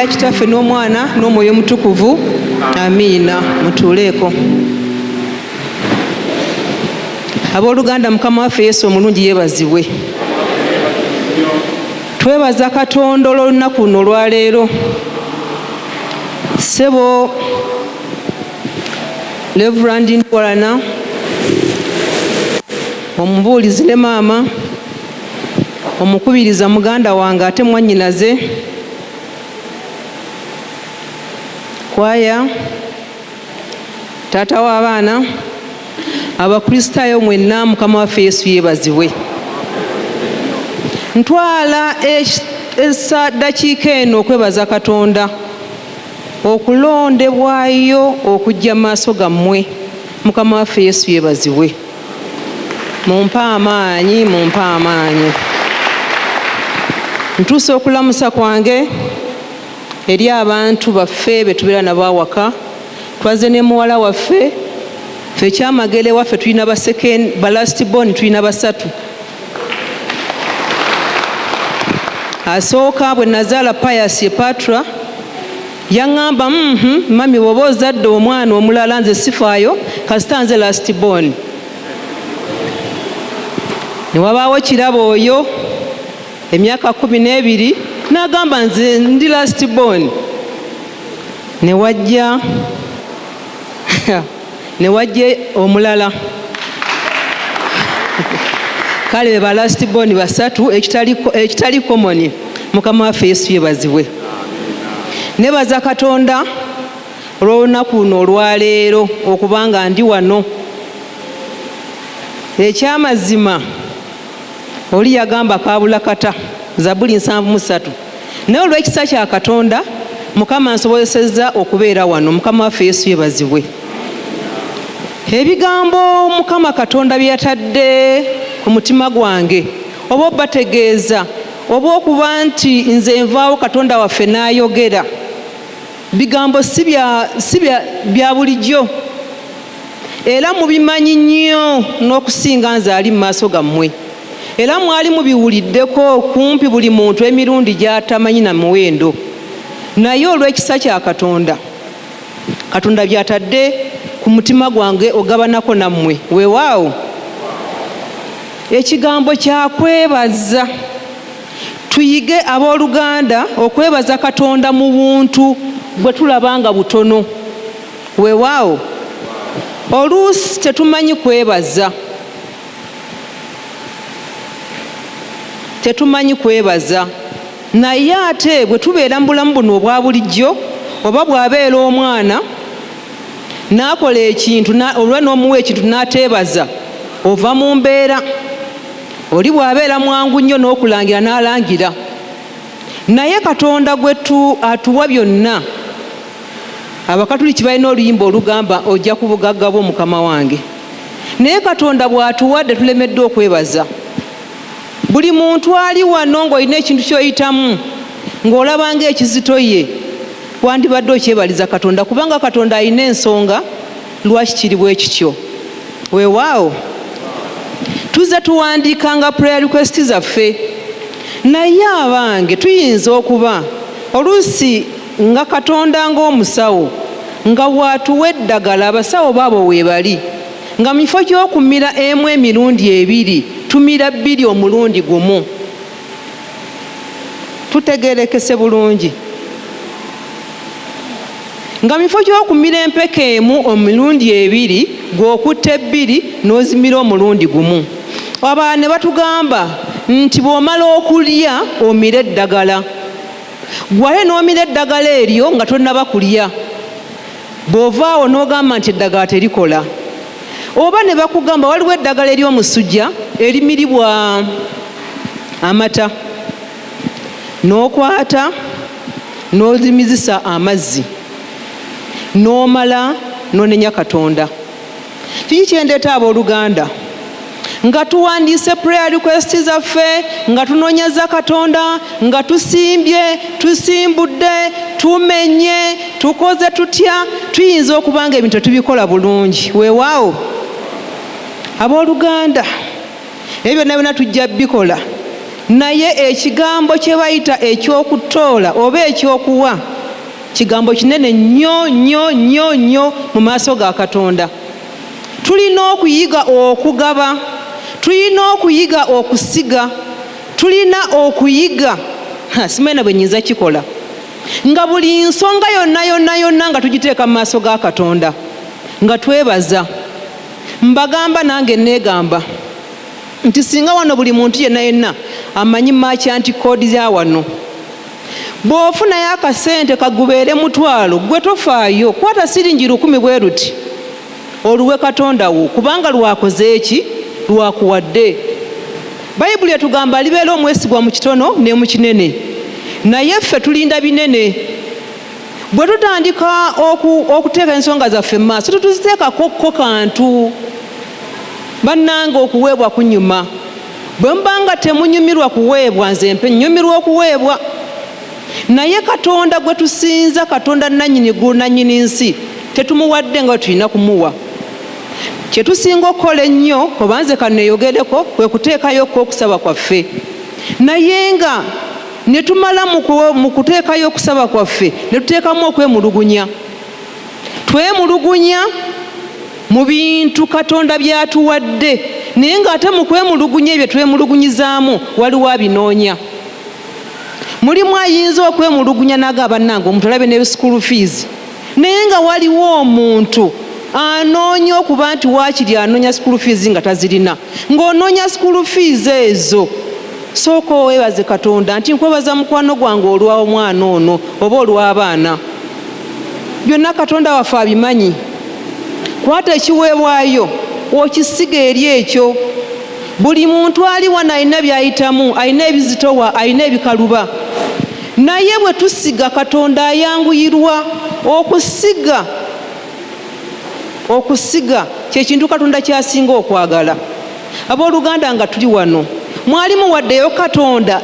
Kitaffe n'Omwana n'Omwoyo Mutukuvu. Amiina. Mutuuleeko. Abooluganda, Mukama waffe Yesu omulungi yeebazibwe. Twebaza Katonda olw'olunaku luno olwaleero. Ssebo Reverend Ntwalana, omubuulizi ne maama, omukubiriza muganda wange ate mwannyinaze, kwaya, taata w'abaana, abakristaayo mwenna, Mukama waffe Yesu yeebazibwe. Ntwala dakiika eno okwebaza Katonda okulondebwayo okujja mu maaso gammwe. Mukama waffe Yesu yeebazibwe. Mumpe amaanyi, mumpe amaanyi. Ntuuse okulamusa kwange eri abantu baffe be tubeera nabo awaka. Twaze ne muwala waffe, ffe ekyamagere waffe tulina ba last born tulina basatu. Asooka bwe nazaala Pius Patra yaŋŋamba mami bw'oba ozadde omwana omulala nze sifaayo kasita nze last born. Ne wabaawo kirabo oyo emyaka 12 n'agamba nze ndi last born. Ne wajja omulala. Kale ba last born basatu ekitali common. Mukama waffe Yesu yeebazibwe. Nebaza Katonda olw'olunaku luno olwaleero okubanga ndi wano. Ekyamazima oli yagamba kaabula kata, Zabbuli 7:3. Naye olw'ekisa kya Katonda Mukama nsobozesezza okubeera wano. Mukama waffe Yesu yeebazibwe. Ebigambo Mukama Katonda bye yatadde ku mutima gwange oba obategeeza oba okuba nti nze nvaawo Katonda waffe n'ayogera, bigambo si bya bulijjo era mubimanyi nnyo n'okusinga nze ali mu maaso gammwe, era mwali mubiwuliddeko kumpi buli muntu emirundi gy'atamanyi na muwendo. Naye olw'ekisa kya Katonda byatadde ku mutima gwange ogabanako nammwe. Weewaawo ekigambo kya kwebaza. Tuyige abooluganda okwebaza Katonda mu buntu bwe tulabanga butono. Weewaawo oluusi tetumanyi kwebaza. Naye ate bwe tubeera mu bulamu buno obwa bulijjo oba bw'abeera omwana n'akola ekintu olwa n'omuwa ekintu n'ateebaza, ova mu mbeera. Oli bw'abeera mwangu nnyo n'okulangira n'alangira. Naye Katonda gwe atuwa byonna. Abakatuliki balina oluyimba olugamba ojja ku bugagga bwo Mukama wange. Naye Katonda bw'atuwadde tulemeddwa okwebaza. Buli muntu ali wano ng'olina ekintu ky'oyitamu ng'olabanga ekizito ye, wandibadde okyebaliza Katonda kubanga Katonda alina ensonga lwaki kiri bwe kityo. Weewaawo tuze tuwandiikanga prayer request zaffe. Naye abange tuyinza okuba oluusi nga Katonda ng'omusawo nga bw'atuwa eddagala abasawo baabo weebali nga mu kifo ky'okumira emu emirundi 2 tumira 2 omulundi gumu. Tutegeerekese bulungi. Nga mu kifo ky'okumira empeke emu omirundi 2 gw'okutte 2 n'ozimira omulundi gumu. Abalala ne batugamba nti bw'omala okulya omira eddagala. Gwale n'omira eddagala eryo nga tonnaba kulya. Bw'ovaawo n'ogamba nti eddagala terikola. Oba ne bakugamba waliwo eddagala ery'omusujja erimiribwa amata. N'okwata n'ozimizisa amazzi. N'omala n'onenya Katonda. Kiki kyendeeta abooluganda? Nga tuwandiise prayer request zaffe, nga tunoonyaza Katonda, nga tusimbye, tusimbudde, tumenye, tukoze tutya, tuyinza okubanga ebintu tubikola bulungi. Weewaawo abooluganda ebyo byonna tujja bikola. Naye ekigambo kye bayita eky'okutoola oba ekyokuwa kigambo kinene nnyo nnyo nnyo nnyo mu maaso ga Katonda. Tulina okuyiga okugaba, tulina okuyiga okusiga, tulina okuyiga simaina bwe nnyinza kikola nga buli nsonga yonna yonna yonna nga tugiteeka mu maaso ga Katonda nga twebaza. Mbagamba nange neegamba nti singa wano buli muntu yenna yenna amanyi merchant code za wano, bw'ofunayo akasente kagubeere mutwalo gwe tofaayo, kwata siringi 10 bwe ruti oluwe Katonda wo, kubanga lwakoze eki? Lwakuwadde. Bayibuli etugamba alibeera omwesigwa mu kitono ne mu kinene, naye ffe tulinda binene. Bwe tutandika okuteeka ensonga zaffe mu maaso tetuziteekako kantu. Bannange okuweebwa kunyuma. Bwe mbanga temunyumirwa kuweebwa, nze mpe nyumirwa okuweebwa. Naye Katonda gwe tusinza, Katonda nannyini ggulu nannyini nsi, tetumuwadde nga tulina kumuwa. Kye tusinga okukola ennyo, oba nze kanneeyogereko, kwe kuteekayoko okusaba kwaffe. Naye nga ne tumala mu kuteekayo okusaba kwaffe ne tuteekamu okwemulugunya. Twemulugunya mu bintu Katonda by'atuwadde, naye ng'ate mu kwemulugunya ebyo twemulugunyizaamu waliwo abinoonya. Mulimu ayinza okwemulugunya naga bannange omuntu alabe ne school fees, naye nga waliwo omuntu anoonya okuba nti waakiri anoonya school fees nga tazirina. Ng'onoonya school fees ezo, sooka weebaze Katonda nti nkwebaza mukwano gwange olw'omwana ono oba olw'abaana. Byonna Katonda waffe abimanyi. Kwata ekiweebwayo okisiga eri ekyo. Buli muntu ali wano alina by'ayitamu, alina ebizitowa, alina ebikaluba. Naye bwe tusiga Katonda ayanguyirwa. Okusiga kye kintu Katonda kyasinga okwagala. Abooluganda nga tuli wano, mwali muwaddeyo Katonda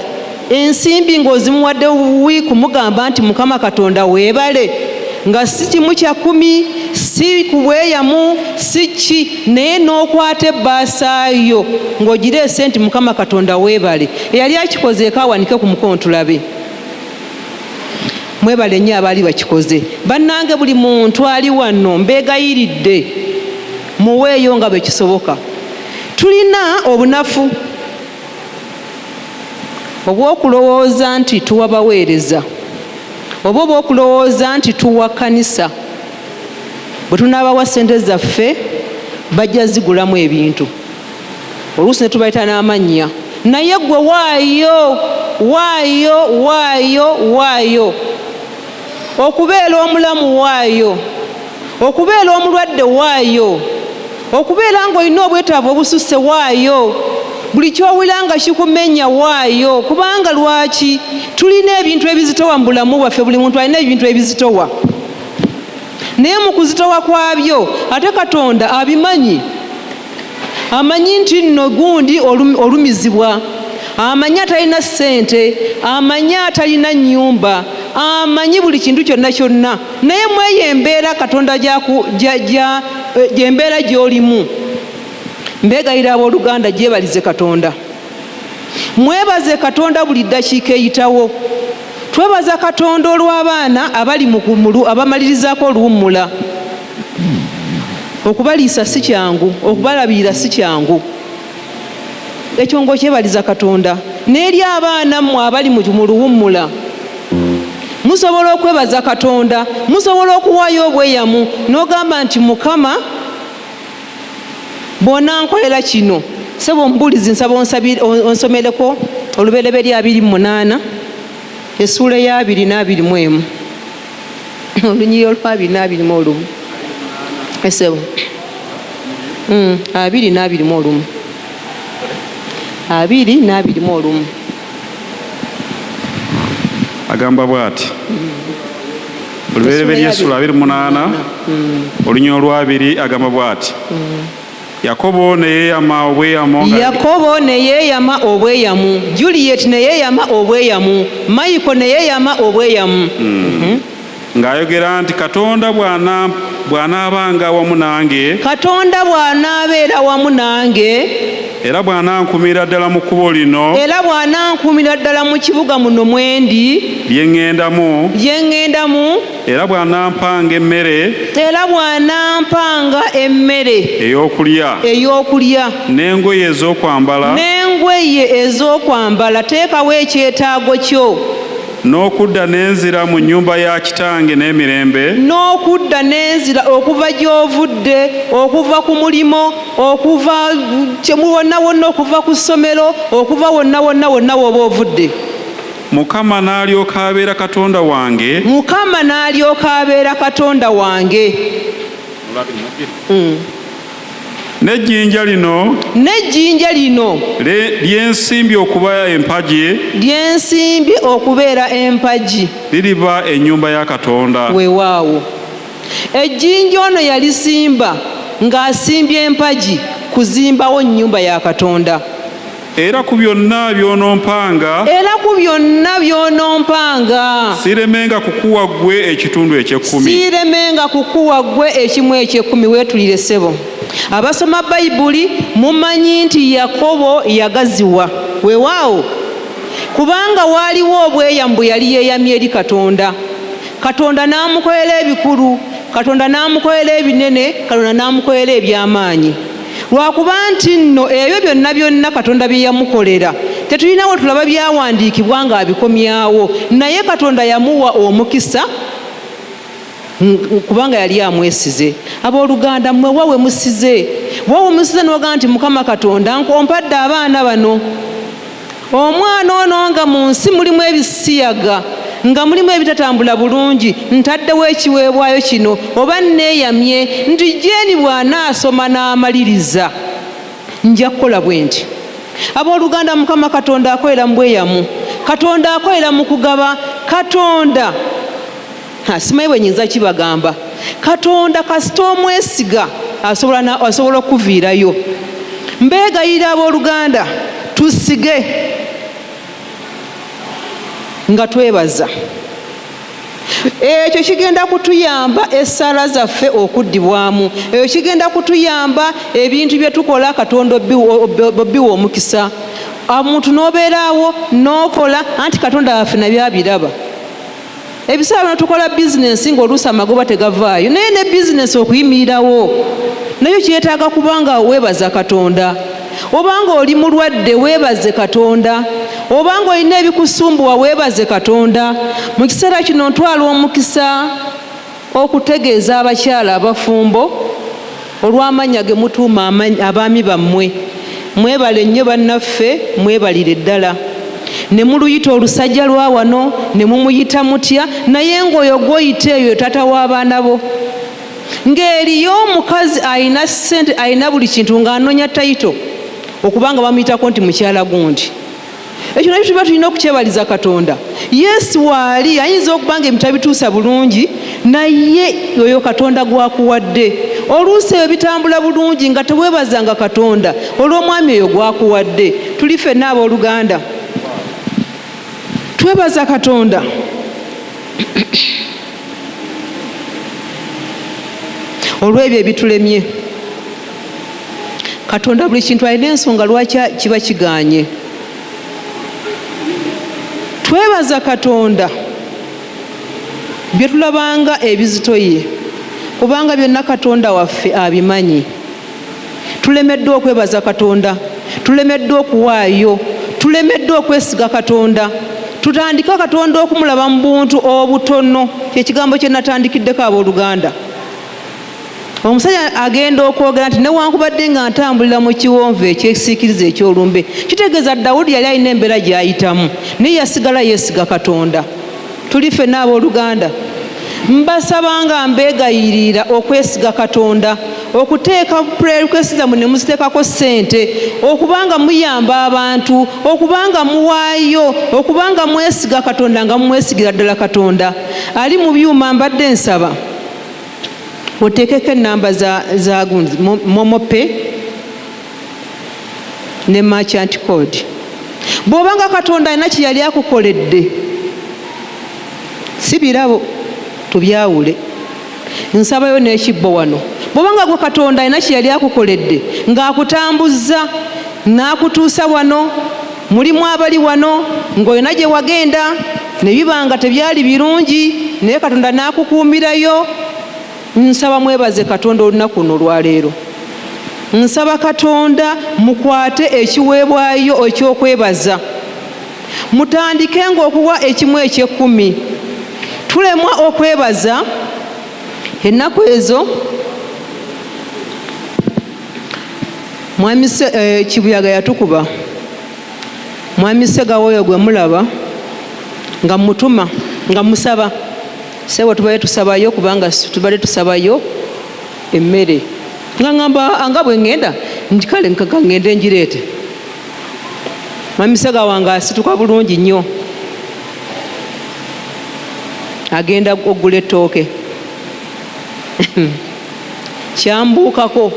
ensimbi ng'ozimuwadde buwi kumugamba nti Mukama Katonda weebale, nga si kimu kya 10, si kubweyamu, si ki, naye n'okwata ebbasaayo ng'ogireese nti Mukama Katonda weebale. Eyali akikoze ekawanike ku mukono tulabe. Mwebale nnyo abaali bakikoze. Bannange buli muntu ali wano mbeegayiridde muweeyo nga bwe kisoboka. Tulina obunafu obw'okulowooza nti tuwa baweereza oba obw'okulowooza nti tuwa kkanisa. Bwe tunaabawa ssente zaffe bajja zigulamu ebintu, oluusi ne tubayita n'amannya, naye ggwe waayo, waayo, waayo, waayo. Okubeera omulamu waayo, okubeera omulwadde waayo, okubeera ng'olina obwetaavu obususse waayo, buli ky'owulira nga kikumenya waayo. Kubanga lwaki? Tulina ebintu ebizitowa mu bulamu bwaffe, buli muntu alina ebintu ebizitowa. Naye mu kuzitowa kwabyo ate Katonda abimanyi. Amanyi nti nno gundi olumizibwa, amanyi atalina ssente, amanyi atalina nnyumba, amanyi buli kintu kyonna kyonna. Naye mweyo embeera Katonda gy'embeera gy'olimu. Mbeegayira abooluganda gyebalize Katonda. Mwebaze Katonda buli ddakiika eyitawo. Twebaza Katonda olw'abaana abali mu kumulu abamalirizaako oluwummula. Okubaliisa si kyangu, okubalabirira si kyangu. Ekyo ng'okyebaliza Katonda. N'eri abaana mmwe abali mu luwummula, musobola okwebaza Katonda, musobola okuwaayo obweyamu n'ogamba nti Mukama bw'onankolera kino, sebo omubuulizi nsaba onsomereko Olubereberye 28 essuula ya 2:21 olunyiri olwa 2:21 esebo 2:21 2:21 agamba bw'ati. Olubereberye essuula 28 olunyiri olwa 2 agamba bw'ati. Yakobo ne yeeyama obweyamu, Juliet ne yeeyama obweyamu, Mayiko ne yeeyama obweyamu. Ng'ayogera nti Katonda bw'anaabanga wamu nange, Katonda bw'anaabeera wamu nange, era bw'anankumira ddala mu kkubo lino era bw'anankumira ddala mu kibuga muno mwendi lye ŋŋendamu era bw'anampanga emmere ey'okulya n'engoye ez'okwambala teekawo ekyetaago kyo n'okudda n'enzira mu nnyumba ya kitange n'emirembe okuva gy'ovudde okuva ku mulimo okuva wonna wonna okuva ku ssomero okuva wonna w'oba ovudde. Mukama n'alyoka abeera Katonda wange n'ejjinja lino lyensimbye okubeera empagi liriba ennyumba ya Katonda. Weewaawo ejjinja ono yalisimba ng'asimbye empagi kuzimbawo nnyumba ya Katonda. Era ku byonna by'onompanga siiremenga kukuwa ggwe ekitundu eky'ekkumi. Weetulire ssebo abasoma Bayibuli mumanyi nti Yakobo yagaziwa. Weewaawo kubanga waaliwo obweyamo bwe yali yeeyamye eri Katonda. Katonda n'amukolera ebikulu, Katonda n'amukolera ebinene, Katonda n'amukolera eby'amaanyi. Lwakuba nti nno ebyo byonna Katonda bye yamukolera tetulinawo tulaba byawandiikibwa ng'abikomyawo, naye Katonda yamuwa omukisa kubanga yali amwesize. Abooluganda, mmwe wawe musize n'oga nti Mukama Katonda ompadde abaana bano. Omwana ono nga mu nsi mulimu ebisiyaga, nga mulimu ebitatambula bulungi, ntaddewo ekiweebwayo kino oba neeyamye nti Jeeni bw'anaasoma n'amaliriza nja kukola bwe nti. Abooluganda, Mukama Katonda akolera mu bweyamu, Katonda akolera mu kugaba. Katonda simanyi bwe nyinza kibagamba, Katonda kasita omwesiga asobola okuviirayo. Mbeegayirira abooluganda, tusige nga twebaza. Ekyo kigenda kutuyamba essaala zaffe okuddibwamu, ekyo kigenda kutuyamba ebintu bye tukola Katonda obbiwa omukisa. Omuntu n'obeeraawo n'okola anti Katonda waffe nabyo abiraba. Ebiseera bino tukola bizinensi ng'oluusi amagoba tegavaayo, naye ne bizinensi okuyimirirawo nayo kyetaaga kubanga weebaza Katonda. Obanga oli mulwadde weebaze Katonda, obanga olina ebikusumbuwa weebaze Katonda. Mu kiseera kino ntwala omukisa okutegeeza abakyala abafumbo olw'amannya ge mutuuma abaami bammwe. Mwebale nnyo bannaffe, mwebalire ddala. Ne muluyita olusajja lwa wano ne mumuyita mutya, naye ng'oyo gw'oyita eyo taata w'abaana bo. Ng'eriyo omukazi alina ssente, alina buli kintu ng'anoonya tayito okubanga bamuyitako nti mukyala gundi. Ekyo nakyo tuba tulina okukyebaliza Katonda. Yesu waali ayinza okubanga ebintu abituusa bulungi, naye oyo Katonda gwakuwadde. Oluusi ebyo bitambula bulungi nga teweebazanga Katonda olw'omwami oyo gwakuwadde. Tuli ffenna abooluganda, twebaza Katonda. Olw'ebyo ebitulemye, Katonda buli kintu alina ensonga lwaki kiba kiganye. Twebaza Katonda bye tulabanga ebizitoye, kubanga byonna Katonda waffe abimanyi. Tulemeddwa okwebaza Katonda, tulemeddwa okuwaayo, tulemeddwa okwesiga Katonda. Tutandika Katonda okumulaba mu buntu obutono. Ekigambo kye natandikiddeko abooluganda. Omusajja agenda okwogera nti newankubadde nga ntambulira mu kiwonvu ekyesiikiriza ekyolumbe, kitegeeza Dawudi yali alina embeera gy'ayitamu, naye yasigala yeesiga Katonda. Tuli ffenna abooluganda, mbasaba nga mbeegayirira okwesiga Katonda, okuteeka prayer requests zammwe ne muziteekako ssente, okubanga muyamba abantu, okubanga muwaayo, okubanga mwesiga Katonda nga mumwesigira ddala Katonda. Ali mu byuma mbadde nsaba oteekeko ennamba za Momope ne merchant code. Bw'obanga Katonda alina kye yali akukoledde, si birabo tubyawule. Nsabayo n'ekibbo wano. Bw'obanga gwe Katonda alina kye yali akukoledde ng'akutambuzza n'akutuusa wano, mulimu abali wano ng'olina gye wagenda ne biba nga tebyali birungi naye Katonda n'akukuumirayo. Nsaba mwebaze Katonda olunaku luno olwaleero. Nsaba Katonda mukwate ekiweebwayo eky'okwebaza, mutandikenga okuwa ekimu eky'ekkumi. Tulemwa okwebaza ennaku ezo. Mwami Kibuyaga yatukuba, Mwami Ssegawoyo gwe mulaba nga mutuma nga musaba sewa tubale tusabayo kubanga tubale tusabayo emmere nga ngamba anga bwe ngenda nti kale nkaka ngende njireete. Mwami Ssegawo wange asituka bulungi nnyo, agenda okugula ettooke kyambuukako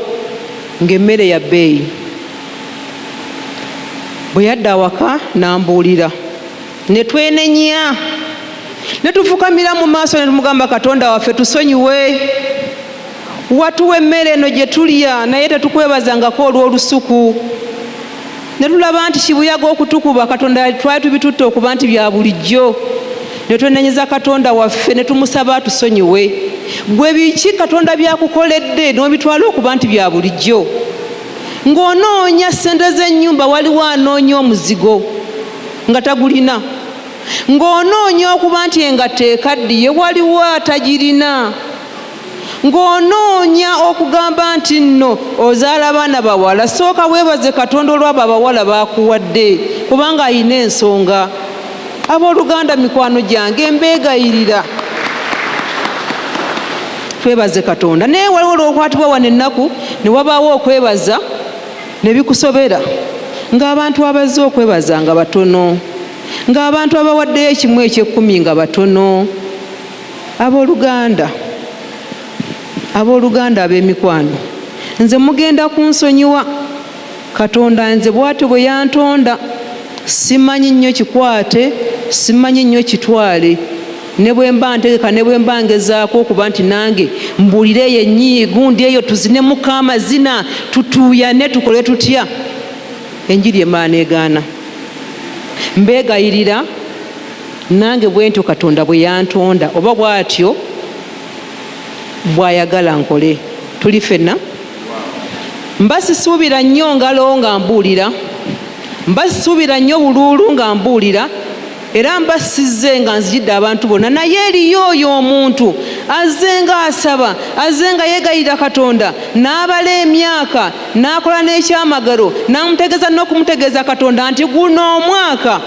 ng'emmere ya bbeeyi. Bwe yadda awaka n'ambuulira, ne twenenya ne tufukamira mu maaso ne tumugamba Katonda waffe tusonyiwe, watuwa emmere eno gye tulya naye tetukwebazangako olw'olusuku. Ne tulaba nti Kibuyaga okutukuba Katonda twali tubitutte okuba nti bya bulijjo. Ne twenenyeza Katonda waffe ne tumusaba atusonyiwe. Gwe biki Katonda byakukoledde n'obitwala okuba nti bya bulijjo? Ng'onoonya ssente z'ennyumba waliwo anoonya omuzigo nga tagulina, ng'onoonya okuba nti engatto ekaddiye waliwo atagirina, ng'onoonya okugamba nti nno ozaala baana bawala. Sooka weebaze Katonda olw'abo abawala baakuwadde kubanga ayina ensonga. Abooluganda, mikwano gyange, mbeegayirira twebaze Katonda. Naye waliwo olw'okwatibwa wano ennaku ne wabaawo okwebaza ne bikusobera, ng'abantu abazze okwebaza nga batono, ng'abantu abawaddeyo ekimu eky'ekkumi nga batono. Abooluganda ab'emikwano, nze mugenda kunsonyiwa. Katonda nze bw'atyo bwe yantonda, simanyi nnyo kikwate, simanyi nnyo kitwale. Ne bwe mba ntegeka ne bwe mba ngezaako okuba nti nange mbuulire eyo ennyi gundi eyo tuzinemuko amazina tutuuyane tukole tutya, enjiri emaana egaana. Mbeegayirira nange bwe ntyo Katonda bwe yantonda oba bw'atyo bw'ayagala nkole. Tuli ffenna mbasisuubira nnyo ngalo nga mbuulira, mbasisuubira nnyo buluulu nga mbuulira, era mbasizze nga nzijidde abantu bonna. Naye eriyo oyo omuntu azze nga asaba, azze nga yeegayirira Katonda, n'abala emyaka, n'akola n'ekyamagalo, n'amutegeeza n'okumutegeeza Katonda nti guno omwaka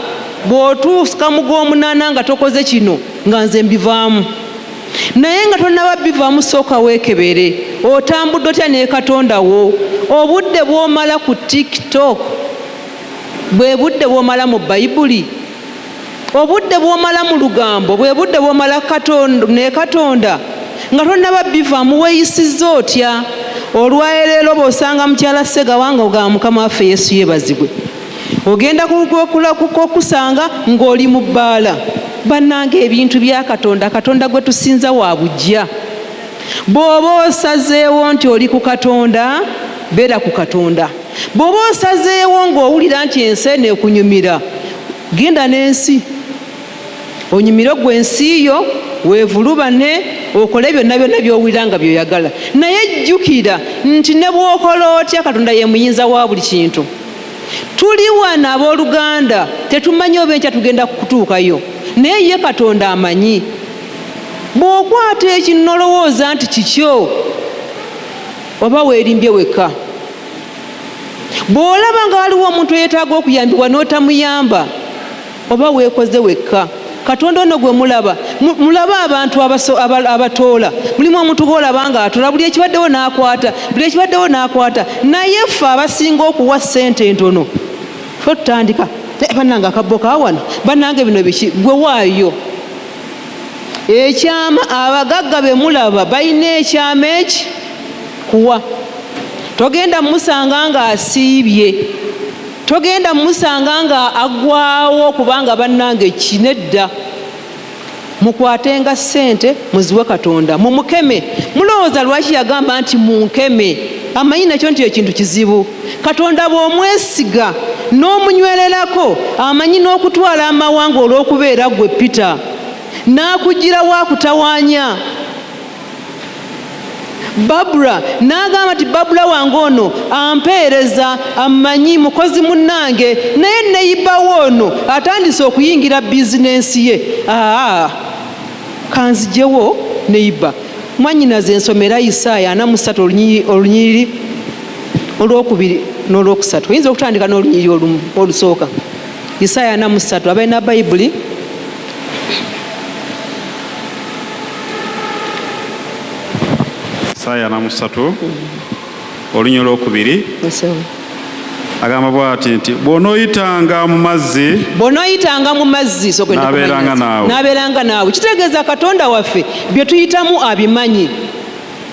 bw'otuuka mu gw'omunaana nga tokoze kino nga nze mbivaamu. Naye nga tonnaba bivaamu, sooka weekebere. Otambudde otya ne Katonda wo? Obudde bw'omala ku TikTok bwe budde bw'omala mu Bayibuli? Obudde bw'omala mu lugambo bwe budde bw'omala ne Katonda nga tonnaba bivaamu? Weeyisizza otya? Olwaleero bw'osanga mukyala Ssegawa nga ogamba Mukama waffe Yesu yeebazibwe, ogenda kukusanga ng'oli mu bbaala. Bannange, ebintu bya Katonda, Katonda gwe tusinza wa bujja. Bw'oba osazeewo nti oli ku Katonda, beera ku Katonda. Bw'oba osazeewo ng'owulira nti ensi eno ekunyumira, genda n'ensi onyumire gwe ensi yo, weevulubane, okole byonna byonna by'owulira nga by'oyagala. Naye jjukira nti ne bw'okola otya, Katonda ye muyinza wa buli kintu. Tuli wano abooluganda, tetumanyi oba enkya tugenda kutuukayo, naye ye Katonda amanyi. Bw'okwata ekintu n'olowooza nti kikyo, oba weerimbye wekka. Bw'olaba nga waliwo omuntu eyeetaaga okuyambibwa n'otamuyamba, oba weekoze wekka. Katonda ono gwe mulaba, mulaba abantu abatoola. Mulimu omuntu gw'olaba nga atoola, buli ekibaddewo n'akwata, buli ekibaddewo n'akwata. Naye ffe abasinga okuwa ssente entono, ffe tutandika bannange akabbo ka wano, bannange bino biki, gwe waayo. Ekyama, abagagga be mulaba balina ekyama eki kuwa. Togenda musanga nga asiibye, togenda musanga nga agwawo kubanga bannange kinedda. Mukwatenga ssente muziwe Katonda, mumukeme. Mulowooza lwaki yagamba nti munkeme? amanyi nakyo nti ekintu kizibu. Katonda bw'omwesiga n'omunywererako amanyi n'okutwala amawanga olw'okubeera gwe Peter n'akugira wakutawaanya. Babula n'agamba nti Babula wange ono ampeereza amanyi mukozi munnange naye neyibawo ono atandise okuyingira bizinensi ye. Kanzijewo neyiba. Mwanyinaze ensomera Isaaya 43 olunyiriri olwokubiri n'olwokusatu. Oyinza okutandika n'olunyiriri olumu olusooka. Isaaya 43 abalina Bayibuli. Isaaya 43 olunyiriri olwokubiri agamba bw'ati nti bw'onooyitanga mu mazzi n'abeeranga naawe. Kitegeeza Katonda waffe bye tuyitamu abimanyi,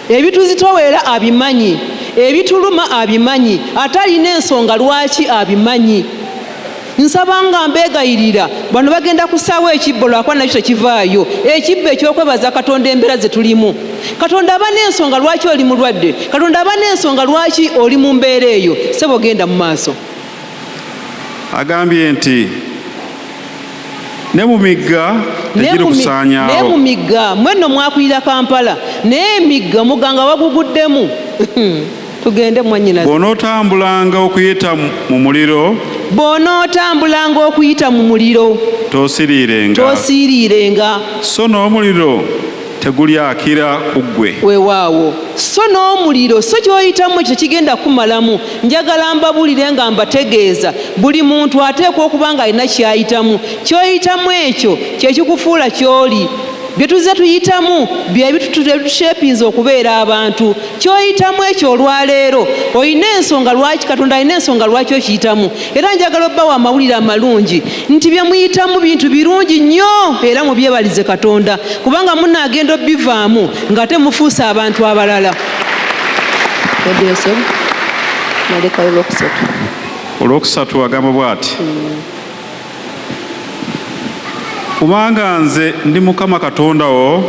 ebituzitowera abimanyi, ebituluma abimanyi, ate alina ensonga lwaki abimanyi. Nsaba nga mbeegayirira bano bagenda kusaawa ekibbo lwakuba nakyo tekivaayo, ekibbo ekyokwebaza Katonda embeera ze tulimu. Katonda aba n'ensonga lwaki oli mulwadde, Katonda aba n'ensonga lwaki oli mu mbeera eyo. Sebo genda mu maaso. Agambye nti ne mu migga tegiri kusaanyaawo. Ne mu migga mwenno mwakulira Kampala naye emigga muganga waguguddemu. Tugende mwannyinaze. Bw'onootambulanga okuyita mu muliro toosiriirenga so n'omuliro tegulyakira ku ggwe. Weewaawo so n'omuliro so ky'oyitamu ekyo tekigenda kumalamu. Njagala mbabulire nga mbategeeza buli muntu ateekwa okuba nga alina ky'ayitamu. Ky'oyitamu ekyo kye kikufuula ky'oli. Bye tuzze tuyitamu bye bitushepinza okubeera abantu. Ky'oyitamu ekyo olwaleero olina ensonga lwaki, Katonda alina ensonga lwaki okiyitamu. Era njagala obbawa amawulire amalungi nti bye muyitamu bintu birungi nnyo era mubyebalize Katonda, kubanga munaagenda obbivaamu nga temufuuse abantu abalala. Olwokusatu agamba bw'ati kubanga nze ndi Mukama Katonda wo,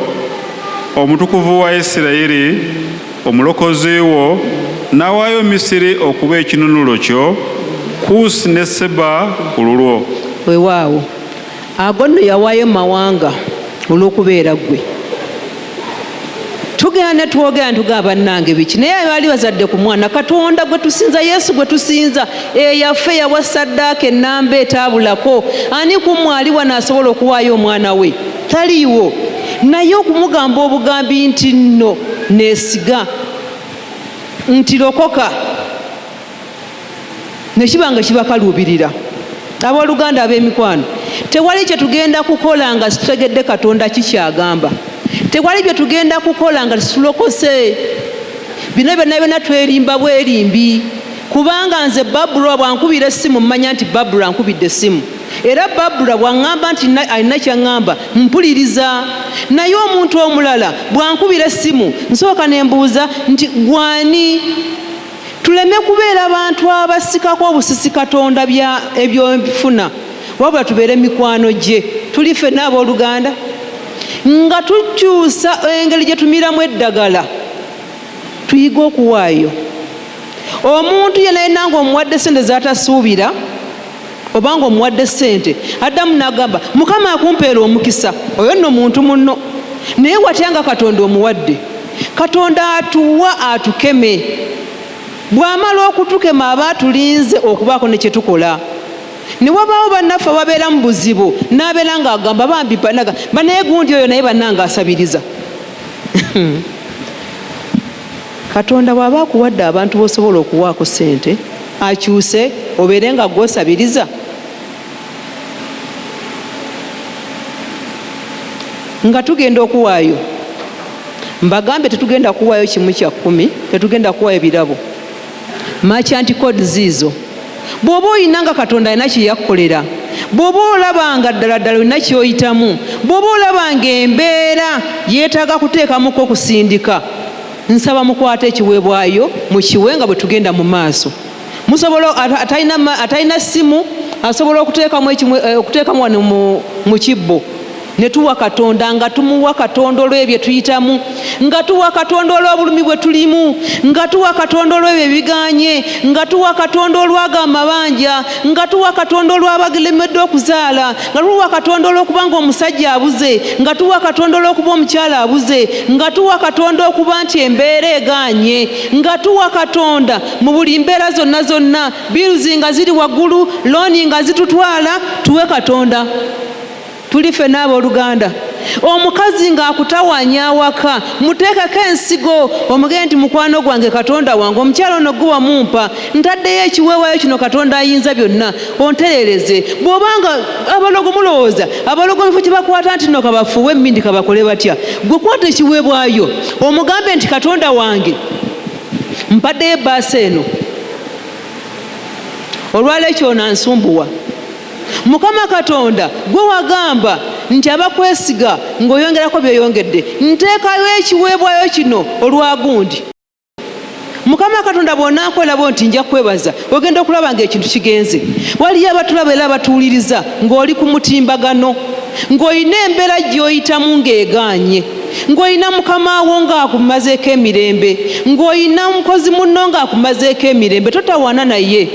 omutukuvu wa Isirayiri, omulokozi wo, n'awaayo Misiri okuba ekinunulo kyo, Kuusi ne Seba ku lulwo. Weewaawo ago nno yawaayo mawanga olw'okubeera ggwe. Tugenda ne twogera ntugamba bannange biki naye baali bazadde ku mwana Katonda gwe tusinza, Yesu gwe tusinza, eyaffe yawa ssaddaaka ennamba etaabulako. Ani ku mwali wano asobola okuwaayo omwana we? Taliiwo. Naye okumugamba obugambi nti nno neesiga nti lokoka ne kiba nga kibakaluubirira. Abooluganda ab'emikwano, tewali kye tugenda kukola nga situtegedde Katonda kikyagamba. Tewali bye tugenda kukola nga tulokose. Bino byonna twerimba bwerimbi, kubanga nze Babula bwankubira essimu mmanya nti Babula ankubidde essimu, era Babula bwaŋŋamba nti alina kyaŋŋamba mpuliriza. Naye omuntu omulala bwankubira essimu nsooka ne mbuuza nti gwani. Tuleme kubeera abantu abasikako obusisi Katonda ebyobifuna, wabula tubeere mikwano gye. Tuli ffenna abooluganda nga tukyusa engeri gye tumiramu eddagala, tuyiga okuwaayo. Omuntu yenna yenna ng'omuwadde ssente z'atasuubira oba ng'omuwadde ssente addamu n'agamba Mukama akumpeera omukisa, oyo nno muntu munno. Naye watyanga Katonda omuwadde. Katonda atuwa atukeme. Bw'amala okutukema aba atulinze okubaako ne kye tukola. Ne wabaawo bannaffe ababeera mu buzibu n'abeera ng'agamba bambi banaye gundi oyo naye bannange asabiriza. Katonda bw'aba akuwadde abantu b'osobola okuwaako ssente akyuse obeere nga gw'osabiriza. Nga tugenda okuwaayo, mbagambe tetugenda kuwaayo 1/10, tetugenda kuwaayo birabo. Merchant code ziizo bw'oba oyinanga Katonda alina kye yakkolera, bw'oba olabanga ddala ddala olina ky'oyitamu, bw'oba olabanga embeera yeetaaga kuteekamuko kusindika, nsaba mukwate ekiweebwayo mukiwe nga bwe tugenda mu maaso. Musobola atalina ssimu asobola okuteekamu wano mu kibbo ne tuwa Katonda, nga tumuwa Katonda olw'ebyo tuyitamu, nga tuwa Katonda olw'obulumi bwe tulimu, nga tuwa Katonda olw'ebyo ebiganye, nga tuwa Katonda olwaga amabanja, nga tuwa Katonda olw'abagelemedde okuzaala, nga tuwa Katonda olw'okuba ng'omusajja abuze, nga tuwa Katonda olw'okuba omukyala abuze, nga tuwa Katonda okuba nti embeera eganye, nga tuwa Katonda mu buli mbeera zonna, biruzi nga ziri waggulu, looni nga zitutwala, tuwe Katonda. Tuli ffenna abooluganda, omukazi ng'akutawanya awaka, muteekeko ensigo, omugende nti mukwano gwange Katonda wange, omukyala ono gwe wamumpa, ntaddeyo ekiweewayo kino Katonda ayinza byonna, ontereereze. Bw'obanga abalogo mulowooza, abalogo bifo kye bakwata nti no kabafuuwe emmindi kabakole batya, gwe kwata ekiweebwayo omugambe nti Katonda wange mpaddeyo ebbaasa eno, olwaleekyo onansumbuwa. Mukama Katonda gwe wagamba nti abakwesiga ng'oyongerako by'oyongedde, nteekayo ekiweebwayo kino olwagundi. Mukama Katonda bw'onaakolabo nti nja kwebaza, ogenda okulaba ng'ekintu kigenze. Waliyo abatulaba era abatuwuliriza ng'oli ku mutimbagano, ng'olina embeera gy'oyitamu ng'egaanye, ng'olina mukama wo ng'akumazeeko emirembe, ng'olina omukozi munno ng'akumazeeko emirembe. Totawaana naye,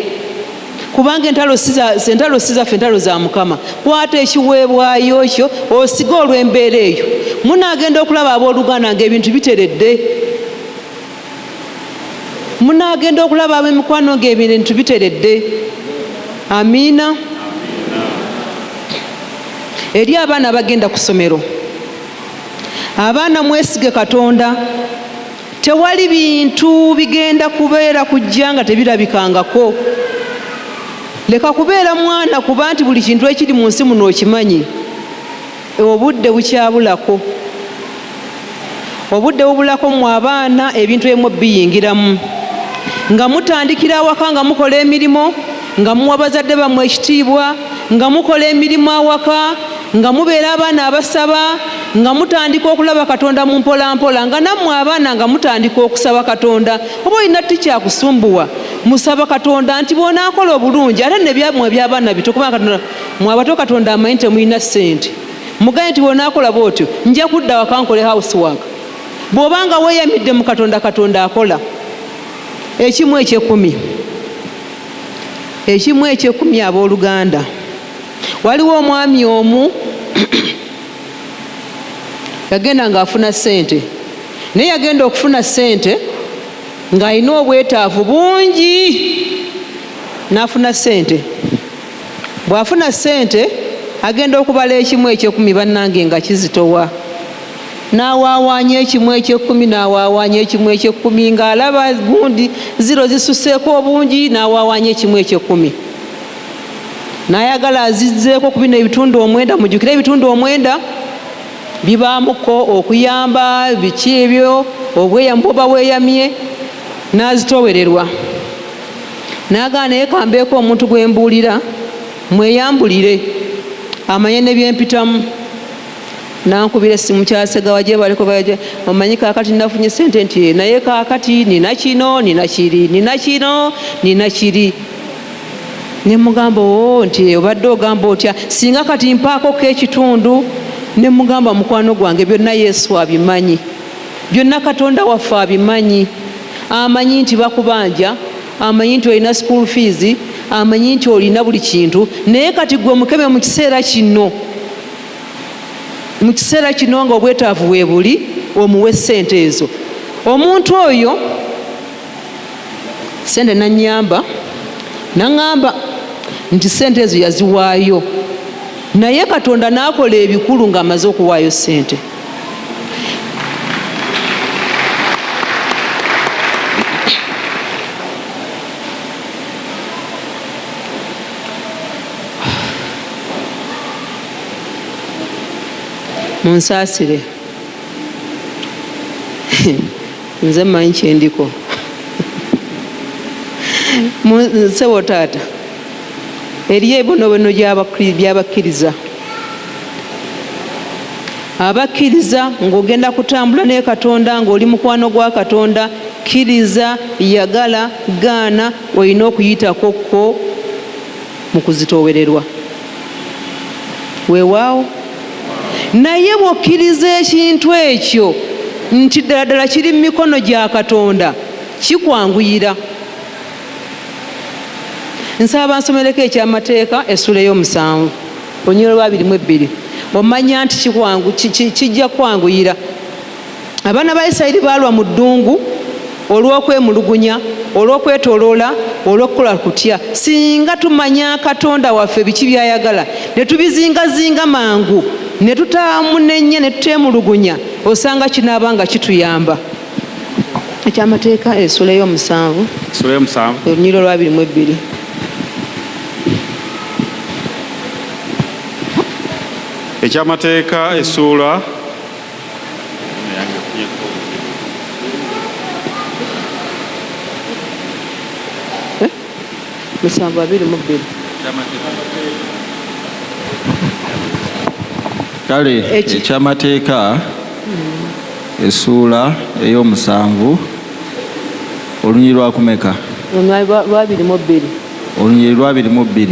kubanga entalo si zaffe, entalo za Mukama. Kwata ekiweebwayo kyo osige olw'embeera eyo. Munaagenda okulaba abooluganda ng'ebintu biteredde, munaagenda okulaba ab'emikwano ng'ebintu biteredde. Amiina. Eri abaana bagenda ku ssomero, abaana mwesige Katonda. Tewali bintu bigenda kubeera kujja nga tebirabikangako. Leka kubeera mwana kuba nti buli kintu ekiri mu nsi muno okimanyi. Obudde bukyabulako, obudde bubulako mu abaana, ebintu ebimu biyingiramu. Nga mutandikira awaka nga mukola emirimu, nga muwa bazadde bammwe ekitiibwa, nga mukola emirimu awaka, nga mubeera abaana abasaba, nga mutandika okulaba Katonda mu mpolampola, nga nammwe abaana nga mutandika okusaba Katonda. Oba olina tikyakusumbuwa, musaba Katonda nti bw'onaakola obulungi, ate ne byammwe eby'abaana bito, kubanga Katonda mwe abato Katonda amanyi temulina ssente. Mugaye nti bw'onaakola bw'otyo, nja kudda waka nkole housework. Bw'obanga weeyamidde mu Katonda, Katonda akola. Ekimu eky'ekkumi abooluganda, waliwo omwami omu yagenda ng'afuna ssente, naye yagenda okufuna ssente ng'alina obwetaavu bungi, n'afuna ssente. Bw'afuna ssente agenda okubala ekimu eky'ekkumi, bannange nga kizitowa. N'awaawaanya ekimu eky'ekkumi, n'awaawaanya ekimu eky'ekkumi, ng'alaba gundi ziro zisuseeko obungi, n'awaawaanya ekimu eky'ekkumi. N'ayagala azizzeeko ku bino ebitundu 9. Mujjukire ebitundu 9 bibaamuko okuyamba, biki ebyo, obweyamo bwoba weeyamye, n'azitowererwa. N'agaana naye kambeeko omuntu gwe mbuulira, mweyambulire, amanye ne byempitamu. Nankubira essimu kyasegawa gye baliko baje, omanyi kaakati nafunye ssente nti naye kaakati nina kino, nina kiri. Ne mugamba nti obadde ogamba otya, singa kati mpaako k'ekitundu. Ne mugamba mukwano gwange, byonna Yesu abimanyi, byonna Katonda waffe abimanyi. Amanyi nti bakubanja, amanyi nti olina school fees, amanyi nti olina buli kintu, naye kati gwe mukebe mu kiseera kino nga obwetaavu weebuli, omuwe ssente ezo. Omuntu oyo ssente nannyamba, naŋŋamba nti ssente ezo yaziwaayo, naye Katonda n'akola ebikulu ng'amaze okuwaayo ssente. Munsaasire, nze mmanyi kyendiko. Ssebo taata, eriyo ebonobono by'abakkiriza. Abakkiriza ng'ogenda kutambula ne Katonda, ng'oli mukwano gwa Katonda, kkiriza, yagala, gaana, olina okuyitakokko mu kuzitoowererwa. Weewaawo naye bw'okkiriza ekintu ekyo nti ddala ddala kiri mu mikono gya Katonda kikwanguyira. Nsaba nsomereko ekyamateeka essula ey'omusanvu olunyiriri lwa 22 omanya nti kijja kwanguyira. Abaana ba Isirayiri baalwa mu ddungu olw'okwemulugunya, olw'okwetoloola, olw'okukola kutya. Singa tumanya Katonda waffe biki byayagala ne tubizingazinga mangu ne tutamunenya ne tuteemulugunya, osanga kinaabanga kituyamba. Ekyamateeka essula ey'omusanvu olunyiriri lwa 22. Ekyamateeka essula musanvu 22. Kale ekyamateeka essula ey'omusanvu olunyiriri lwa kumeka? Lwa 22. Olunyiriri lwa 22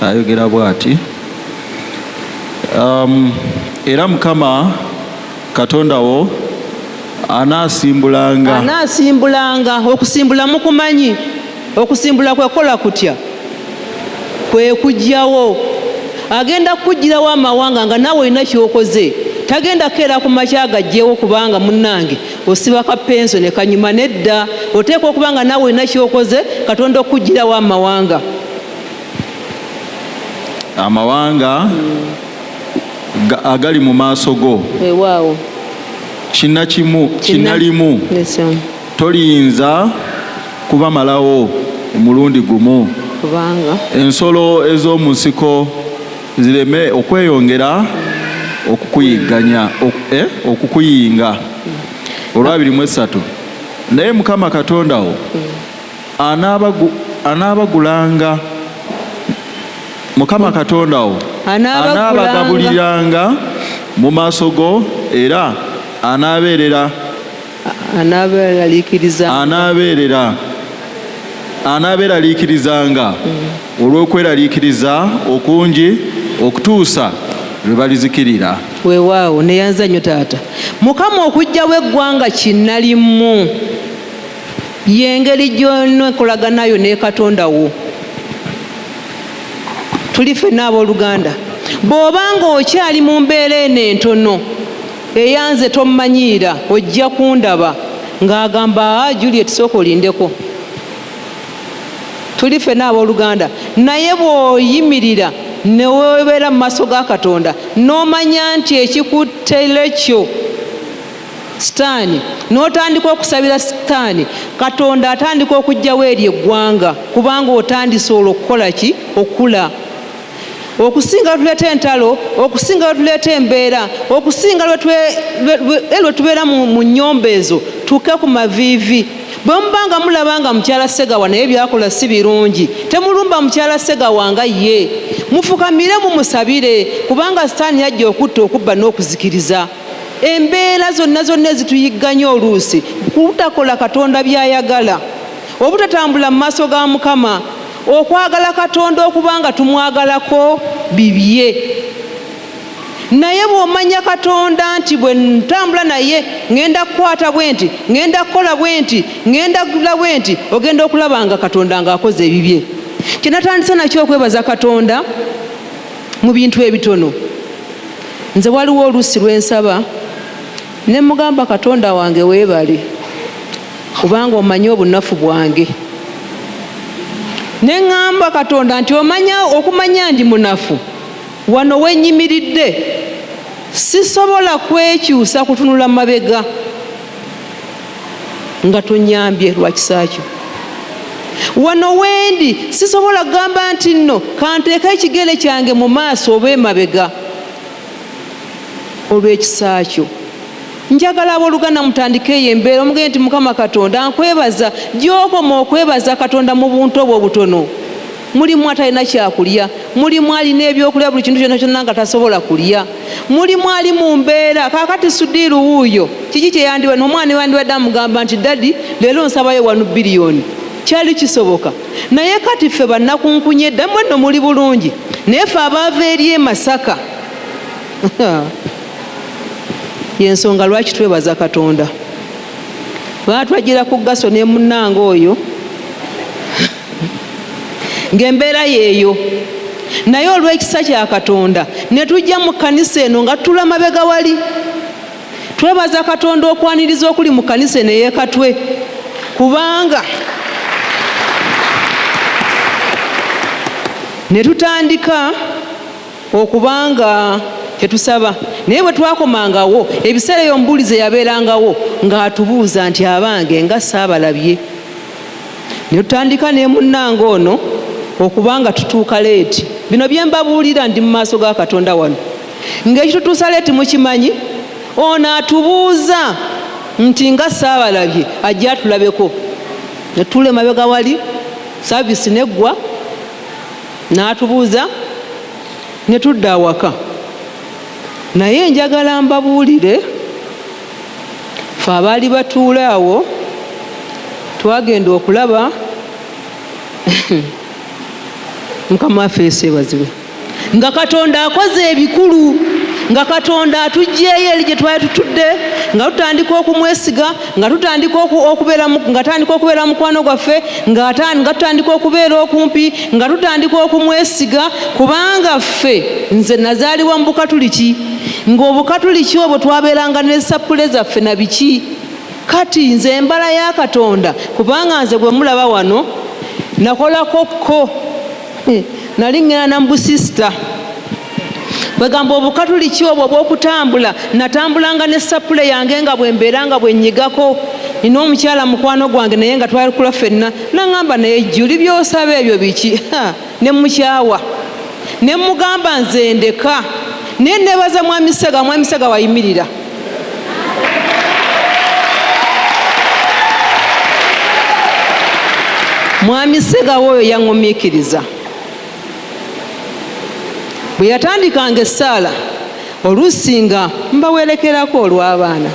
ayogera bw'ati: era Mukama Katonda wo anaasimbulanga. Okusimbula mukumanyi, okusimbula kwekola kutya, kwe kujjawo. Agenda kukugirawo amawanga nga naawe olina kyokoze. Tagenda keera ku makya gajjewo kubanga munnange osiba kapenso ne kanyuma. Nedda, oteekwa okubanga naawe olina kyokoze Katonda okukugirawo amawanga. Agali mu maaso go. Ewaawo kinnalimu tolinza kubamalawo omulundi gumu, kubanga ensolo ez'omu nsiko zireme okweyongera okukuyinga. Olwa 23. Naye Mukama Katonda wo anaabagulanga. Mukama Katonda wo anaabagabuliranga mu maaso go era anaabeeraliikirizanga olw'okweraliikiriza okungi okutuusa lwe balizikirira. Weewaawo neyanza nnyo taata. Mukama okugjawo eggwanga kinnalimu y'engeri gy'oneekolaganayo ne Katonda wo. Tuli ffenna abooluganda, bw'obanga okyali mu mbeera eno entono eyanze tomanyiira, ojja kundaba ng'agamba Juliet sooka olindeko. Tuli ffenna abooluganda, naye bw'oyimirira ne weebeera mu maaso ga Katonda n'omanya nti ekikuttele kyo Sitaani, n'otandika okusabira Sitaani, Katonda atandika okugjawo eri eggwanga, kubanga otandise olwo okukola ki? Okula. Okusinga tuleeta entalo, okusinga tuleeta embeera, okusinga lwe tubeera mu nnyomba ezo, tuke ku maviivi. Bwe mubanga mulabanga mukyala Ssegawa naye byakola si birungi, temulumba mukyala Ssegawa nga ye. Mufukamire mumusabire, kubanga Sitaani yajja okutta, okubba n'okuzikiriza. Embeera zonna ezituyigganya oluusi kubutakola Katonda by'ayagala, obutatambula mu maaso ga Mukama, okwagala Katonda okubanga tumwagalako bibye. Naye bw'omanya Katonda nti bwe ntambula naye ngenda kukwata bwenti, ngenda kukola bwenti, ngenda kugula bwenti, ogenda okulabanga Katonda ng'akoze ebibye. Kyenatandisa nakyo okwebaza Katonda mu bintu ebitono. Nze waliwo oluusi lwensaba ne mugamba Katonda wange weebale, kubanga omanyi obunafu bwange. Ne ŋŋamba Katonda nti okumanya ndi munafu, wano wennyimiridde sisobola kwekyusa kutunula mabega nga tonyambye lwa kisa kyo. Wano wendi sisobola kugamba nti nno kanteeka ekigere kyange mu maaso oba emabega olw'ekisa kyo. Njagala abooluganda mutandike eyo embeera omugende nti Mukama Katonda nkwebaza gy'okoma okwebaza Katonda mu buntu obwo obutono. Mulimu atalina kyakulya, mulimu alina ebyokulya buli kintu kyonna nga tasobola kulya, mulimu ali mu mbeera kaakati Sudiiru wuuyo kiki kye yandiwa n'omwana wandiwadde amugamba nti dadi leero nsabayo 1 biliyoni. Kyali kisoboka, naye kati ffe bannakunkunye dda mwenno muli bulungi, naye ffe abaava eri e Masaka yensonga lwaki twebaza Katonda. Batwagira ku Gaso ne munnange oyo ng'embeera yeeyo, naye olw'ekisa kya Katonda ne tujja mu kkanisa eno nga tutula mabega wali. Twebaza Katonda okwaniriza okuli mu kkanisa eno ey'Ekatwe, kubanga ne tutandika okubanga tetusaba, naye bwe twakomangawo ebiseera eyo omubuulizi yabeerangawo ng'atubuuza nti abange nga saabalabye. Ne tutandika ne munnange ono okubanga tutuuka leeti. Bino bye mbabuulira ndi mu maaso ga Katonda wano, ng'ekitutuusa leeti mukimanyi. Ono atubuuza nti nga saabalabye ajja atulabeko. Ne tutuula emabega wali, saavisi neggwa, n'atubuuza ne tudda awaka. Naye njagala mbabuulire, ffe abaali batuula awo twagenda okulaba Mukama waffe yeebazibwe, nga Katonda akoze ebikulu, nga Katonda atuggyeyo eri gye twali tutudde, nga tutandika okumwesiga, nga tutandika okubeera mukwano gwaffe, nga tutandika okubeera okumpi, nga tutandika okumwesiga, kubanga ffe nze nazaalibwa mu Bukatuliki, ng'Obukatuliki obwo twabeeranga ne sapule zaffe na biki. Kati nze embala ya Katonda, kubanga nze gwe mulaba wano nakolakokko, nali ngenda na mbusisita bagamba Obukatuliki obwo bw'okutambula, natambulanga ne sapule yange nga bwembeera nga bwennyigako. Nina omukyala mukwano gwange naye nga twali kula ffenna, naŋŋamba naye Juli by'osaba ebyo biki? Ne mukyawa ne mugamba nze ndeka, naye neebaza Mwami Sega wayimirira. Mwami Sega oyo yaŋŋumiikiriza. Bwe yatandikanga essaala, oluusi nga mbawerekerako olw'abaana,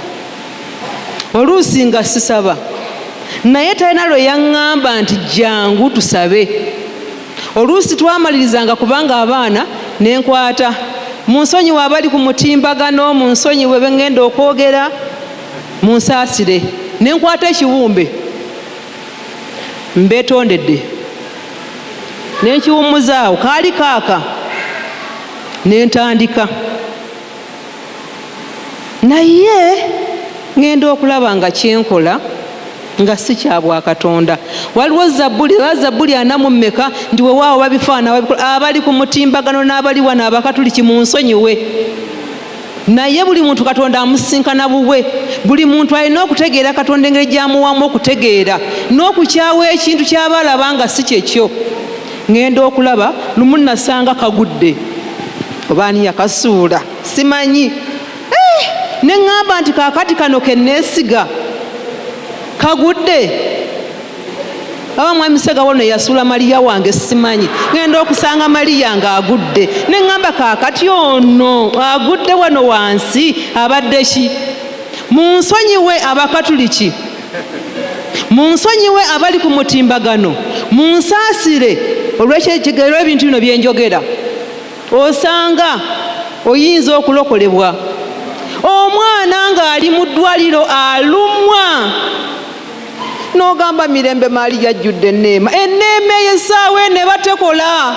oluusi nga sisaba, naye talina lwe yaŋŋamba nti jangu tusabe. Oluusi twamalirizanga kubanga abaana ne nkwata, munsonyiwe abali ku mutimbagano, munsonyiwe be ŋŋenda okwogera, munsaasire. Ne nkwata ekiwumbe, mbeetondedde, ne nkiwummuzaawo, kaali kaaka. Ne ntandika naye ŋŋenda okulaba nga kyenkola nga si kya bwa Katonda. Waliwo Zabbuli 44 nti weewaawo babifaana abali ku mutimbagano n'abali wano Abakatuliki munsonyiwe. Naye buli muntu Katonda amusinkana bubwe. Buli muntu alina okutegeera Katonda engeri gy'amuwaamu okutegeera n'okukyawa ekintu ky'abalaba nga si kyekyo. Ŋŋenda okulaba lumu nasanga kagudde, oba ani yakasuula simanyi. Ne ŋŋamba nti kaakati kano ke neesiga kagudde. Aba Mwami Sega wono yasuula Mariya wange simanyi, ŋŋenda okusanga Mariya ng'agudde. Ne ŋŋamba kaakati ono agudde wano wansi abadde ki? Munsonyiwe Abakatuliki, munsonyiwe abali ku mutimbagano, munsaasire olw'ekitegeero ebintu bino bye njogera. Osanga oyinza okulokolebwa. Omwana ng'ali mu ddwaliro alumwa, n'ogamba mirembe maali yajjudde enneema. Enneema eyo essaawa ne batekola,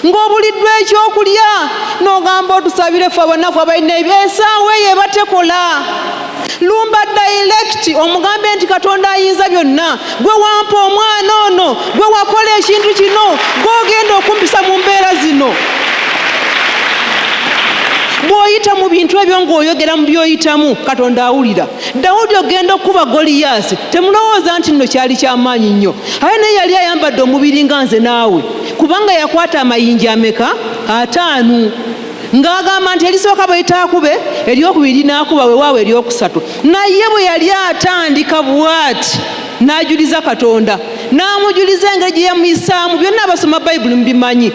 ng'obuliddwa ekyokulya n'ogamba otusabire ffe abanaku abalina essaawa eyo batekola. Lumba direct omugambe nti Katonda ayinza byonna, gwe wampa omwana ono, gwe wakola ekintu kino, gw'ogenda okumpisa mu mbeera zino. Bw'oyita mu bintu ebyo ng'oyogera mu by'oyitamu, Katonda awulira. Dawudi ogenda okuba Goliyaasi, temulowooza nti nno kyali ky'amaanyi nnyo. Aye naye yali ayambadde omubiri nga nze naawe, kubanga yakwata amayinja ameka? 5. Ng'agamba nti erisooka bw'eyita akube, eryokubiri n'akuba, weewaawo eryokusatu. Naye bwe yali atandika bw'ati n'ajuliza Katonda, n'amujuliza engeri gye yamuyisaamu. Byonna abasoma Bayibuli mubimanyi.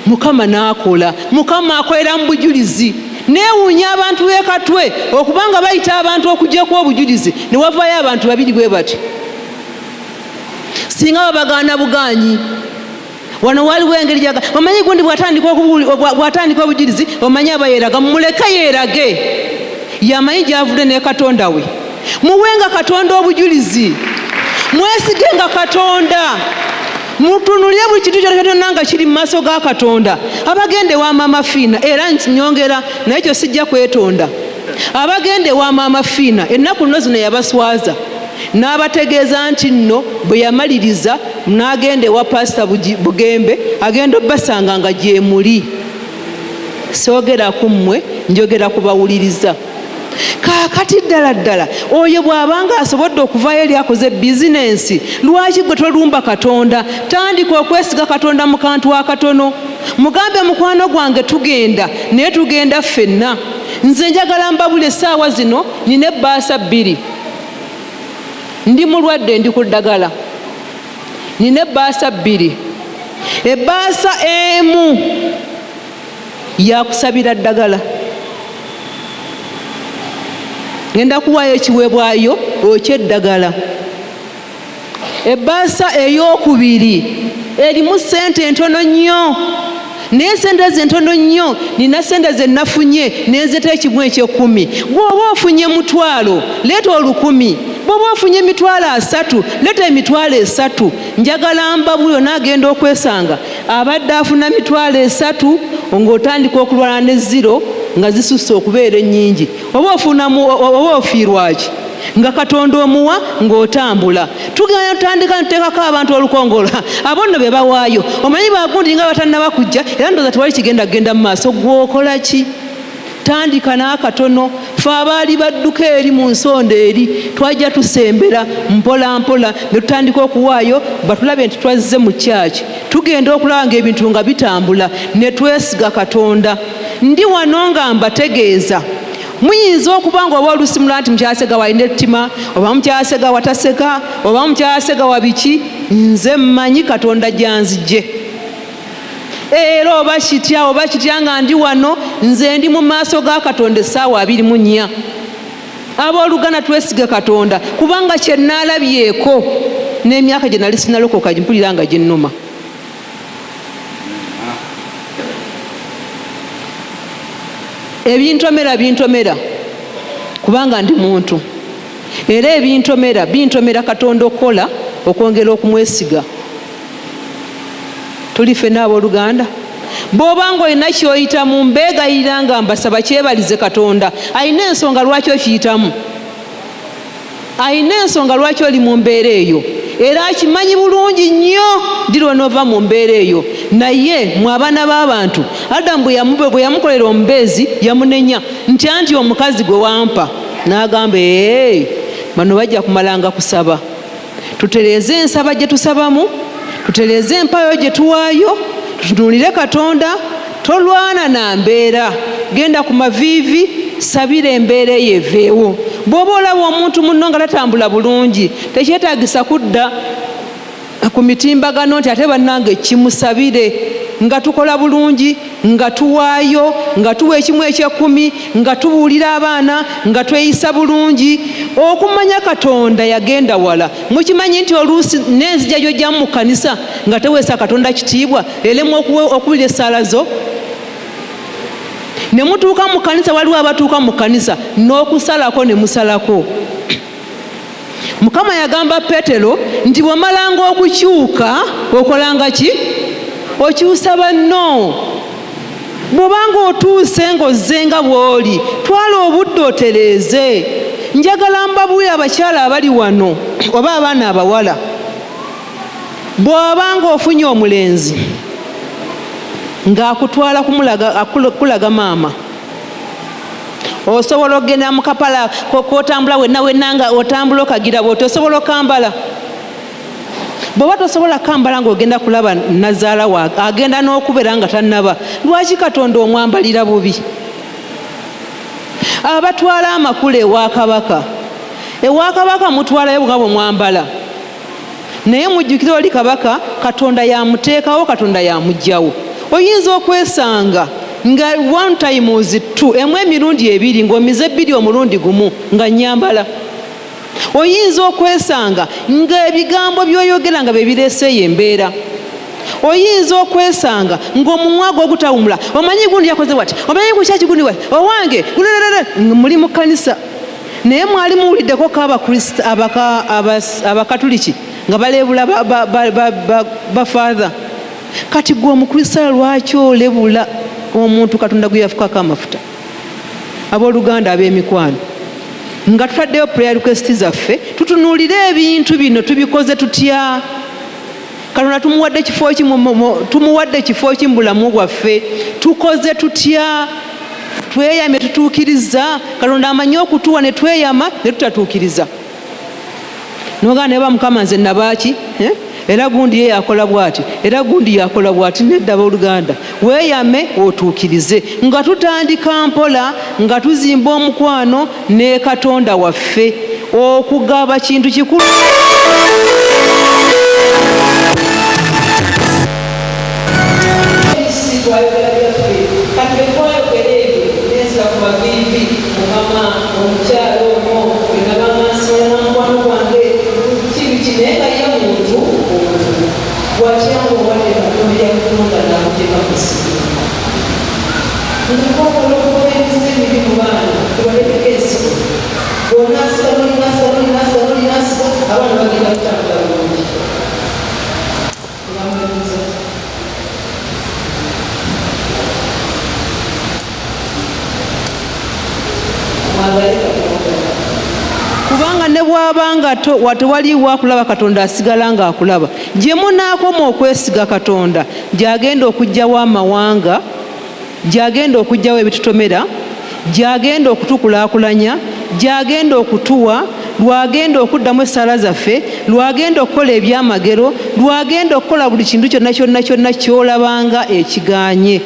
Mukama n'akola, Mukama akolera mu bujulizi. Neewuunya abantu b'Ekatwe okubanga bayita abantu okuggyako obujulizi ne wavaayo abantu babiri bwe bati. Singa babagaana bugaanyi, wano waliwo engeri jaga omanyi gundi bwatandika obujulizi omanyi aba yeeraga muleke yeerage yamanyi gyavudde ne katonda we muwenga katonda obujulizi mwesigenga katonda mutunulire buli kintu kyonna nga kiri mu maaso ga katonda abagende wa maama fiina era nyongera naye kyo sijja kwetonda abagende wa maama fiina ennaku nno zino yabaswaza n'abategeeza nti nno bwe yamaliriza n'agende wa pasita Bugembe agenda obbasanga nga gye muli soogera ku mmwe njogera kubawuliriza kaakati ddala oyo bw'abanga asobodde okuvaayo eri akoze bizinensi lwaki gwe tolumba katonda tandika okwesiga katonda mu kantu akatono mugambe mukwano gwange tugenda naye tugenda ffenna nze njagala mbabula essaawa zino nina ebbaasa 2 ndi mulwadde ndi ku ddagala nina ebbaasa 2 ebbaasa emu yakusabira ddagala ngenda kuwaayo ekiweebwayo okyeddagala ebbaasa ey'okubiri erimu ssente entono nnyo naye sente ze ntono nnyo nina sente ze nafunye nenzeta ekimu eky10 bw'oba ofunye mutwalo leeta 1,000 bw'oba ofunye emitwalo 3 leeta emitwalo 3 njagala mbabuyo n'agenda okwesanga abadde afuna mitwalo 3 ng'otandika okulwana ne 0 nga zisusse okubeera ennyingi oba ofiirwaki nga katonda omuwa ng'otambula tugenda tutandika ntuteekako abantu olukongola abo nno be bawaayo omanyi bagundi nga batannaba kujja era ndowooza tewali kigenda mu maaso gwokola ki tandika n'akatono fe abaali badduka eri mu nsonda eri twajja tusembera mpola ne tutandika okuwaayo batulabe nti twazze mu kyaki tugenda okulaba ng'ebintu nga bitambula ne twesiga katonda ndi wano nga mbategeeza muyinza okuba nga oba olusimula nti mukyasega walina ettima oba mukyasega wataseka oba mukyasega wabiki nze mmanyi katonda gyanzijje era oba kitya nga ndi wano nze ndi mu maaso ga katonda essaawa 24 abooluganda twesige katonda kubanga kyennaalabyeko n'emyaka gye nali sinalokoka mpulira nga gyennuma ebintomera kubanga ndi muntu era bintomera katonda okukola okwongera okumwesiga tuli ffenna abooluganda bw'obanga olina kyoyita mu mbeegayirira nga mbasaba kyebalize katonda alina ensonga lwaki okiyitamu alina ensonga lwaki oli mu mbeera eyo era akimanyi bulungi nnyo dirwa n'ova mu mbeera eyo naye mwe abaana b'abantu Adamu bwe yamukolera omubeezi yamunenya nti anti omukazi gwe wampa n'agamba bano bajja kumalanga kusaba tutereeze ensaba gye tusabamu tutereeze empayo gye tuwaayo tutunuulire katonda tolwana na mbeera genda ku maviivi sabira embeera eyo eveewo bw'oba olaba omuntu munno nga tatambula bulungi tekyetaagisa kudda ku mitimbagano nti ate bannange kimusabire nga tukola bulungi nga tuwaayo nga tuwa ekimu eky10 nga tubuulira abaana nga tweyisa bulungi okumanya katonda yagenda wala mukimanyi nti oluusi n'enzija gy'ojjamu mu kkanisa nga teweesa katonda kitiibwa eremu okuwulira essaala zo ne mutuuka mu kkanisa waliwo abatuuka mu kkanisa n'okusalako ne musalako Mukama yagamba Petero nti bw'omalanga okukyuka okolanga ki okyusa banno bw'obanga otuuse ng'ozze nga bw'oli twala obudde otereeze njagala mbabuulire abakyala abali wano oba abaana abawala bw'obanga ofunye omulenzi ng'akutwala kulaga maama osobola okgenda mu kapala kotambula wenna nga otambula okagira bwoti osobola okambala bw'oba tosobola kambala ng'ogenda kulaba nazaala wa agenda n'okubeera nga tannaba lwaki katonda omwambalira bubi abatwala amakulu ewa kabaka mutwalayo nga bwemwambala naye mujjukire oli kabaka katonda yamuteekawo katonda yamugjawo oyinza okwesanga nga one times two emu emirundi 2 ng'omize 2 omulundi gumu nga nyambala oyinza okwesanga ng'ebigambo by'oyogera nga bye bireeseeyo embeera oyinza okwesanga ng'omumwa gwo ogutawumula, omanyi gundi yakoze wati, omanyi kukyaki gundi wati, owange muli mu kkanisa naye mwali muwuliddeko ko abakatuliki nga baleebula bafaatha. Kati gwe omukristaayo lwaki olebula omuntu Katonda gwe yafukako amafuta? Abooluganda ab'emikwano, nga tutaddeyo prayer request zaffe, tutunuulire ebintu bino tubikoze tutya? Katonda tumuwadde kifo ki mu bulamu bwaffe, tukoze tutya? Tweyamye tutuukiriza? Katonda amanyi okutuwa ne tweyama ne tutatuukiriza. Noga ne ba Mukama nze nabaaki era gundi ye yakola bwati, era gundi yakola bwati. Nedda abooluganda, weeyame otuukirize, nga tutandika mpola, nga tuzimba omukwano ne Katonda waffe. Okugaba kintu kikulu. Kubanga ne bw'abanga tewaliwo akulaba, Katonda asigala nga akulaba. Gye munaakoma okwesiga Katonda, gy'agenda okuggyawo amawanga, gy'agenda okuggyawo ebitutomera, gy'agenda okutukulaakulanya, gy'agenda okutuwa, lwagenda okuddamu essaala zaffe, lwagenda okukola ebyamagero, lwagenda okukola buli kintu kyonna ky'olabanga ekiganye.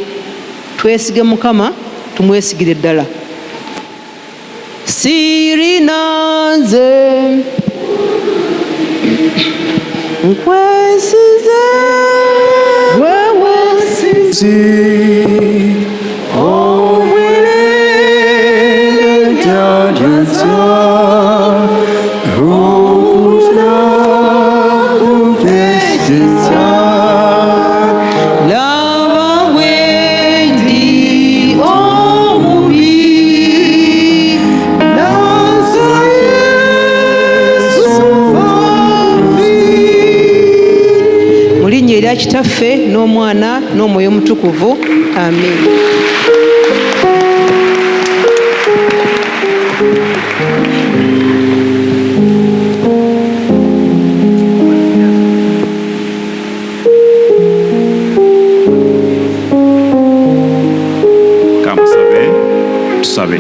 Twesige Mukama, tumwesigire ddala. Sirina nze nkwesize wewe omwelele jajasa okutna kumpesisa lava wendi omubi mu linnya erya Kitaffe n'Omwana n'Omwoyo Omutukuvu, amen. Tusabe.